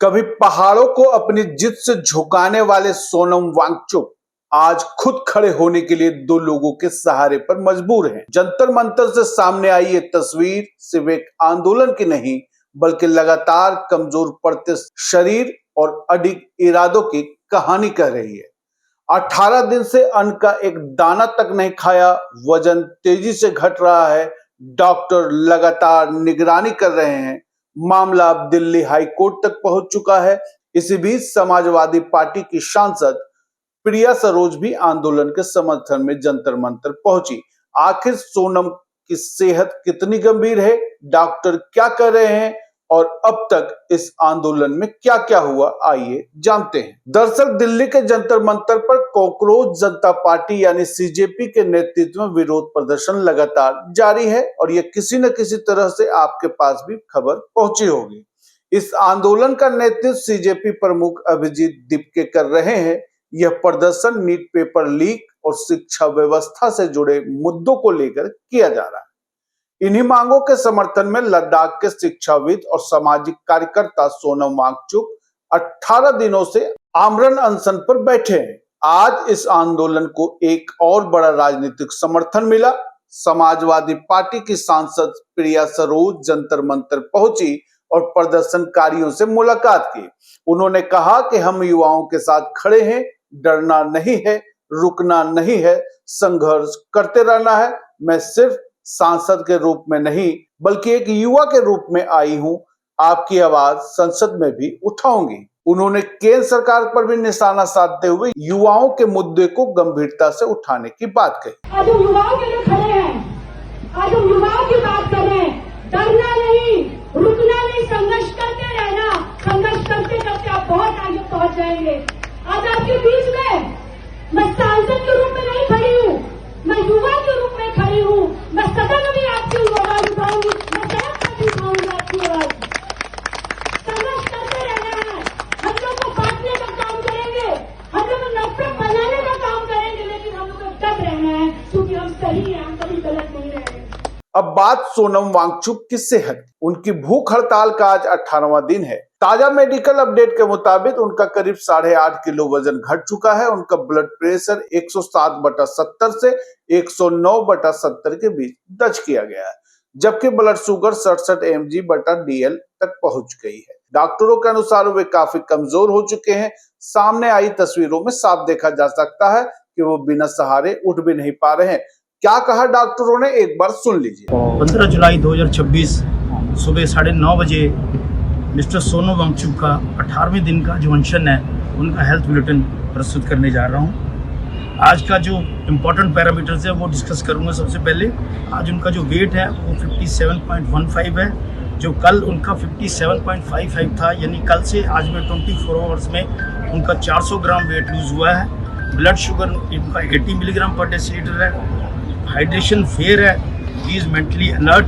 कभी पहाड़ों को अपनी जिद से झुकाने वाले सोनम वांगचुक आज खुद खड़े होने के लिए दो लोगों के सहारे पर मजबूर हैं। जंतर मंतर से सामने आई ये तस्वीर सिर्फ एक आंदोलन की नहीं, बल्कि लगातार कमजोर पड़ते शरीर और अडिग इरादों की कहानी कह रही है। 18 दिन से अन्न का एक दाना तक नहीं खाया, वजन तेजी से घट रहा है, डॉक्टर लगातार निगरानी कर रहे हैं, मामला अब दिल्ली हाई कोर्ट तक पहुंच चुका है। इसी बीच समाजवादी पार्टी की सांसद प्रिया सरोज भी आंदोलन के समर्थन में जंतर मंतर पहुंची। आखिर सोनम की सेहत कितनी गंभीर है, डॉक्टर क्या कर रहे हैं और अब तक इस आंदोलन में क्या क्या हुआ, आइए जानते हैं। दरअसल दिल्ली के जंतर मंतर पर कॉकरोच जनता पार्टी यानी सीजेपी के नेतृत्व में विरोध प्रदर्शन लगातार जारी है और यह किसी न किसी तरह से आपके पास भी खबर पहुंची होगी। इस आंदोलन का नेतृत्व सीजेपी प्रमुख अभिजीत दीपके कर रहे हैं। यह प्रदर्शन नीट पेपर लीक और शिक्षा व्यवस्था से जुड़े मुद्दों को लेकर किया जा रहा है। इन्हीं मांगों के समर्थन में लद्दाख के शिक्षाविद और सामाजिक कार्यकर्ता सोनम वांगचुक 18 दिनों से आमरण अनशन पर बैठे हैं। आज इस आंदोलन को एक और बड़ा राजनीतिक समर्थन मिला। समाजवादी पार्टी की सांसद प्रिया सरोज जंतर मंतर पहुंची और प्रदर्शनकारियों से मुलाकात की। उन्होंने कहा कि हम युवाओं के साथ खड़े हैं, डरना नहीं है, रुकना नहीं है, संघर्ष करते रहना है। मैं सिर्फ सांसद के रूप में नहीं, बल्कि एक युवा के रूप में आई हूं। आपकी आवाज संसद में भी उठाऊंगी। उन्होंने केंद्र सरकार पर भी निशाना साधते हुए युवाओं के मुद्दे को गंभीरता से उठाने की बात कही। आज हम युवाओं के लिए खड़े हैं, आज हम युवाओं की बात कर रहे हैं। डरना नहीं, रुकना नहीं, संघर्ष करते रहना। संघर्ष करते करते आप बहुत आगे पहुंच जाएंगे। आज आपके बीच में मैं सांसद के रूप में नहीं खड़ी हूँ, मैं युवा के रूप में खड़ी हूँ। मैं सदन में आपकी आवाज उठाऊंगी, मैं सड़क पर भी उठाऊंगी आपकी आवाज। संघर्ष करते रहना है। हम लोग को बांटने का काम करेंगे, हम लोग नफरत फैलाने का काम करेंगे, लेकिन हम लोग को डट रहना है क्योंकि हम सही हैं, हम कभी गलत नहीं रहेंगे। अब बात सोनम वांगचुक की सेहत। उनकी भूख हड़ताल का आज 18वां दिन है। ताजा मेडिकल अपडेट के मुताबिक उनका करीब 8.5 किलो वजन घट चुका है। उनका ब्लड प्रेशर 107/70 से 109/70 के बीच दर्ज किया गया है, जबकि ब्लड शुगर 67 mg/dl तक पहुंच गई है। डॉक्टरों के अनुसार वे काफी कमजोर हो चुके हैं। सामने आई तस्वीरों में साफ देखा जा सकता है कि वो बिना सहारे उठ भी नहीं पा रहे हैं। क्या कहा डॉक्टरों ने, एक बार सुन लीजिए। 15 जुलाई 2026 सुबह 9:30 बजे मिस्टर सोनम वांगचुक का 18वें दिन का जो अनशन है, उनका हेल्थ बुलेटिन प्रस्तुत करने जा रहा हूं। आज का जो इम्पोर्टेंट पैरामीटर्स है वो डिस्कस करूंगा। सबसे पहले आज उनका जो वेट है वो 57.15 है, जो कल उनका 57.55 था। यानी कल से आज में 24 आवर्स में उनका 400 ग्राम वेट लूज हुआ है। ब्लड शुगर इनका 80 मिलीग्राम पर डेसीलीटर है। हाइड्रेशन फेयर है, ही इज मेंटली अलर्ट।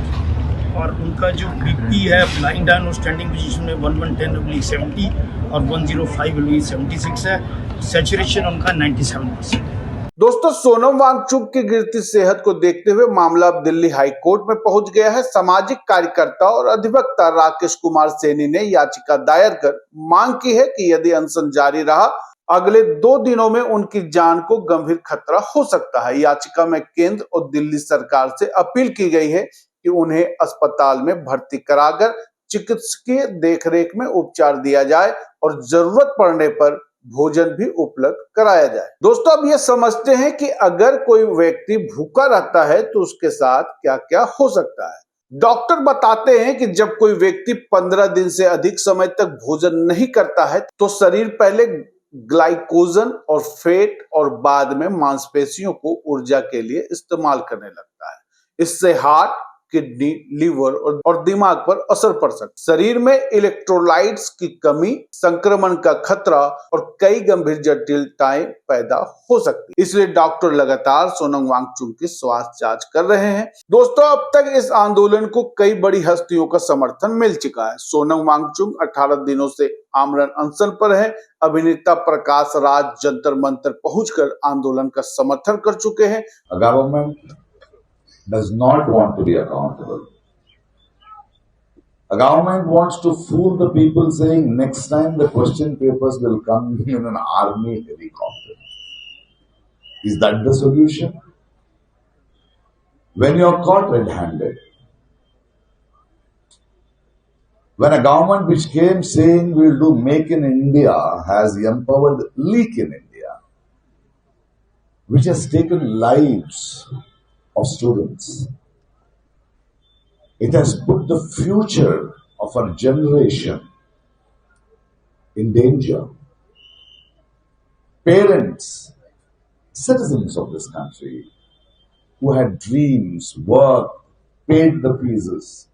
और उनका जो बीपी है लाइंग डाउन और स्टैंडिंग पोजीशन में 110/70 और 105/76 है। सैचुरेशन उनका 97%। दोस्तों, सोनम वांगचुक की गिरती सेहत को देखते हुए मामला अब दिल्ली हाई कोर्ट में पहुंच गया है। सामाजिक कार्यकर्ता और अधिवक्ता राकेश कुमार सैनी ने याचिका दायर कर मांग की है कि यदि अनशन जारी रहा, अगले 2 दिनों में उनकी जान को गंभीर खतरा हो सकता है। याचिका में केंद्र और दिल्ली सरकार से अपील की गई है कि उन्हें अस्पताल में भर्ती कराकर चिकित्सकीय देखरेख में उपचार दिया जाए और जरूरत पड़ने पर भोजन भी उपलब्ध कराया जाए। दोस्तों, अब ये समझते हैं कि अगर कोई व्यक्ति भूखा रहता है तो उसके साथ क्या क्या हो सकता है। डॉक्टर बताते हैं कि जब कोई व्यक्ति 15 दिन से अधिक समय तक भोजन नहीं करता है तो शरीर पहले ग्लाइकोजन और फैट और बाद में मांसपेशियों को ऊर्जा के लिए इस्तेमाल करने लगता है। इससे हार्ट, किडनी, लीवर और दिमाग पर असर पड़ सकता है। शरीर में इलेक्ट्रोलाइट्स की कमी, संक्रमण का खतरा और कई गंभीर जटिलताएं पैदा हो सकती है। इसलिए डॉक्टर लगातार सोनम वांगचुक की स्वास्थ्य जांच कर रहे हैं। दोस्तों, अब तक इस आंदोलन को कई बड़ी हस्तियों का समर्थन मिल चुका है। सोनम वांगचुक 18 दिनों से आमरण अनशन पर है। अभिनेता प्रकाश राज जंतर मंतर पहुंचकर आंदोलन का समर्थन कर चुके हैं। Government does not want to be accountable. A government wants to fool the people saying next time the question papers will come in an army helicopter. Is that the solution? When you are caught red-handed, when a government which came saying we'll do make in India has empowered leak in India, which has taken lives of students, it has put the future of our generation in danger. Parents, citizens of this country, who had dreams, worked, paid the fees,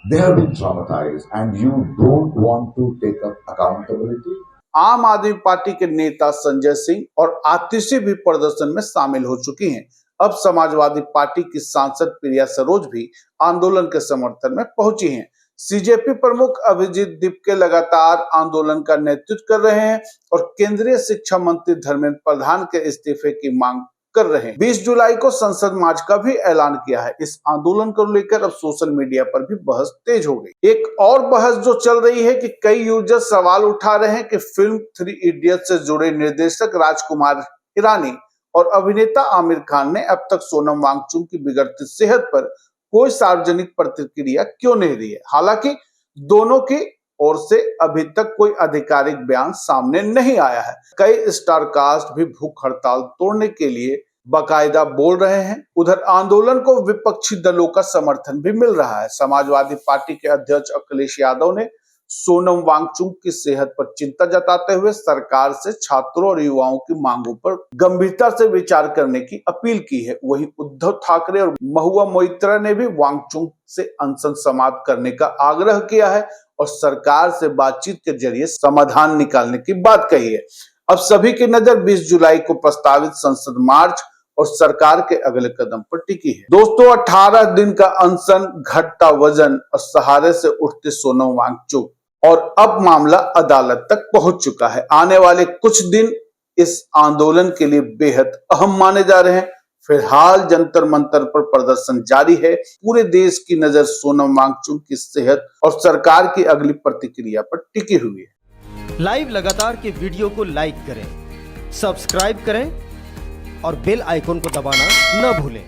they have been traumatized, and you don't want to take up accountability? आम आदमी party के नेता संजय सिंह और आतिशी भी प्रदर्शन में शामिल हो चुकी हैं। अब समाजवादी पार्टी की सांसद प्रिया सरोज भी आंदोलन के समर्थन में पहुंची हैं। सीजेपी प्रमुख अभिजीत दीपके लगातार आंदोलन का नेतृत्व कर रहे हैं और केंद्रीय शिक्षा मंत्री धर्मेंद्र प्रधान के इस्तीफे की मांग कर रहे हैं। 20 जुलाई को संसद मार्च का भी ऐलान किया है। इस आंदोलन को लेकर अब सोशल मीडिया पर भी बहस तेज हो गई। एक और बहस जो चल रही है कि कई यूजर सवाल उठा रहे हैं कि फिल्म 3 इडियट्स से जुड़े निर्देशक राजकुमार हिरानी और अभिनेता आमिर खान ने अब तक सोनम वांगचुक की बिगड़ती सेहत पर कोई सार्वजनिक प्रतिक्रिया क्यों नहीं दी है। हालांकि दोनों की ओर से अभी तक कोई आधिकारिक बयान सामने नहीं आया है। कई स्टार कास्ट भी भूख हड़ताल तोड़ने के लिए बाकायदा बोल रहे हैं। उधर आंदोलन को विपक्षी दलों का समर्थन भी मिल रहा है। समाजवादी पार्टी के अध्यक्ष अखिलेश यादव ने सोनम वांगचुक की सेहत पर चिंता जताते हुए सरकार से छात्रों और युवाओं की मांगों पर गंभीरता से विचार करने की अपील की है। वहीं उद्धव ठाकरे और महुआ मोइत्रा ने भी वांगचुक से अनशन समाप्त करने का आग्रह किया है और सरकार से बातचीत के जरिए समाधान निकालने की बात कही है। अब सभी की नजर 20 जुलाई को प्रस्तावित संसद मार्च और सरकार के अगले कदम पर टिकी है। दोस्तों, 18 दिन का अनशन, घटता वजन और सहारे से उठते सोनम वांगचुक और अब मामला अदालत तक पहुंच चुका है। आने वाले कुछ दिन इस आंदोलन के लिए बेहद अहम माने जा रहे हैं। फिलहाल जंतर मंतर पर प्रदर्शन जारी है। पूरे देश की नजर सोनम वांगचुक की सेहत और सरकार की अगली प्रतिक्रिया पर टिकी हुई है। लाइव लगातार के वीडियो को लाइक करें, सब्सक्राइब करें और बेल आइकन को दबाना न भूलें।